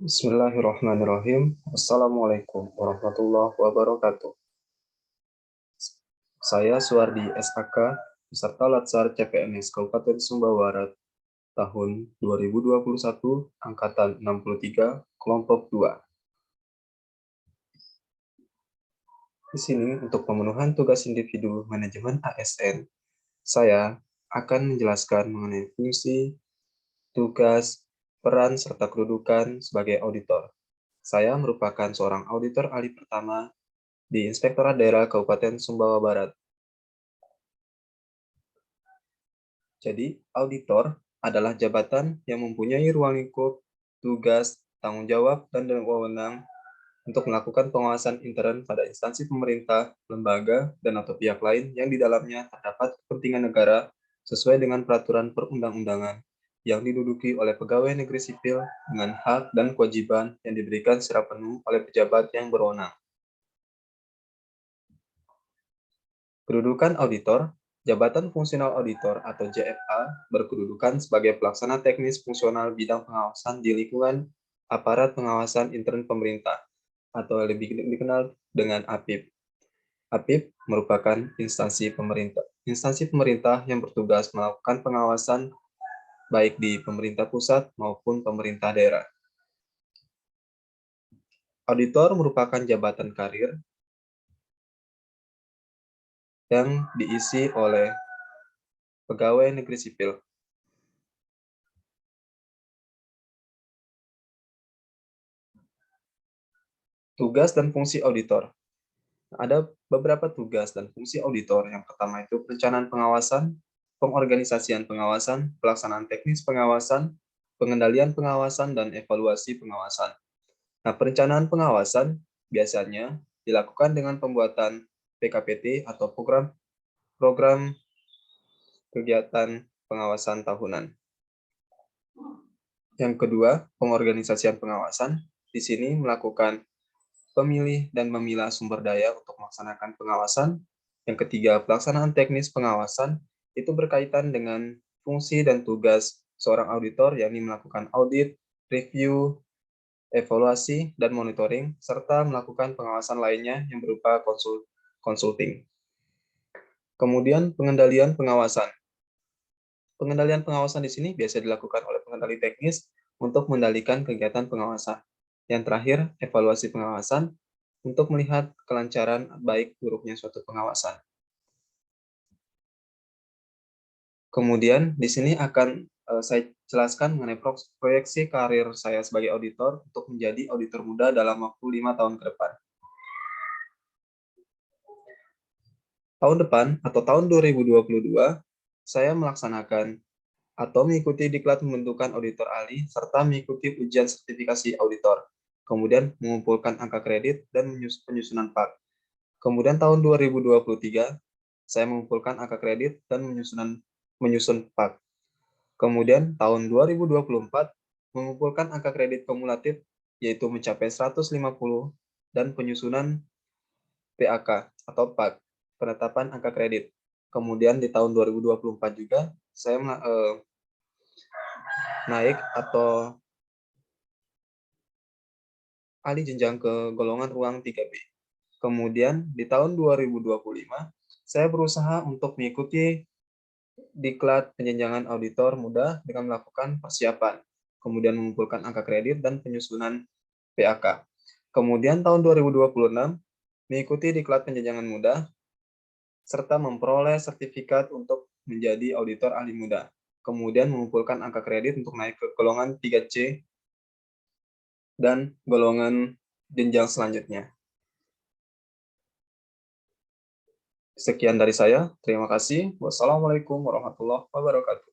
Bismillahirrahmanirrahim. Assalamualaikum warahmatullahi wabarakatuh. Saya Suwardi SAK, peserta Latsar CPNS Kabupaten Sumba Barat tahun 2021, Angkatan 63, Kelompok 2. Di sini untuk pemenuhan tugas individu manajemen ASN, saya akan menjelaskan mengenai fungsi, tugas, peran, serta kedudukan sebagai auditor. Saya merupakan seorang auditor ahli pertama di Inspektorat Daerah Kabupaten Sumbawa Barat. Jadi, auditor adalah jabatan yang mempunyai ruang lingkup, tugas, tanggung jawab, dan wewenang untuk melakukan pengawasan intern pada instansi pemerintah, lembaga, dan atau pihak lain yang di dalamnya terdapat kepentingan negara sesuai dengan peraturan perundang-undangan yang diduduki oleh pegawai negeri sipil dengan hak dan kewajiban yang diberikan secara penuh oleh pejabat yang berwenang. Kedudukan auditor, jabatan fungsional auditor atau JFA berkedudukan sebagai pelaksana teknis fungsional bidang pengawasan di lingkungan aparat pengawasan intern pemerintah atau lebih dikenal dengan APIP. APIP merupakan instansi pemerintah yang bertugas melakukan pengawasan baik di pemerintah pusat maupun pemerintah daerah. Auditor merupakan jabatan karir yang diisi oleh pegawai negeri sipil. Tugas dan fungsi auditor. Ada beberapa tugas dan fungsi auditor. Yang pertama itu perencanaan pengawasan, pengorganisasian pengawasan, pelaksanaan teknis pengawasan, pengendalian pengawasan, dan evaluasi pengawasan. Nah, perencanaan pengawasan biasanya dilakukan dengan pembuatan PKPT atau program kegiatan pengawasan tahunan. Yang kedua, pengorganisasian pengawasan. Di sini melakukan pemilih dan memilah sumber daya untuk melaksanakan pengawasan. Yang ketiga, pelaksanaan teknis pengawasan itu berkaitan dengan fungsi dan tugas seorang auditor, yakni melakukan audit, review, evaluasi, dan monitoring, serta melakukan pengawasan lainnya yang berupa consulting. Kemudian, pengendalian pengawasan. Pengendalian pengawasan di sini biasa dilakukan oleh pengendali teknis untuk mengendalikan kegiatan pengawasan. Yang terakhir, evaluasi pengawasan untuk melihat kelancaran baik buruknya suatu pengawasan. Kemudian di sini akan saya jelaskan mengenai proyeksi karir saya sebagai auditor untuk menjadi auditor muda dalam waktu 5 tahun ke depan. Tahun depan atau tahun 2022, saya melaksanakan atau mengikuti diklat pembentukan auditor ahli serta mengikuti ujian sertifikasi auditor. Kemudian mengumpulkan angka kredit dan penyusunan PAK. Kemudian tahun 2023, saya mengumpulkan angka kredit dan menyusun PAK. Kemudian tahun 2024, mengumpulkan angka kredit kumulatif, yaitu mencapai 150, dan penyusunan PAK atau PAK, penetapan angka kredit. Kemudian di tahun 2024 juga, saya naik atau alih jenjang ke golongan ruang 3B. Kemudian di tahun 2025, saya berusaha untuk mengikuti diklat penjenjangan auditor muda dengan melakukan persiapan, kemudian mengumpulkan angka kredit dan penyusunan PAK. Kemudian tahun 2026, mengikuti diklat penjenjangan muda, serta memperoleh sertifikat untuk menjadi auditor ahli muda. Kemudian mengumpulkan angka kredit untuk naik ke golongan 3C dan golongan jenjang selanjutnya. Sekian dari saya. Terima kasih. Wassalamualaikum warahmatullahi wabarakatuh.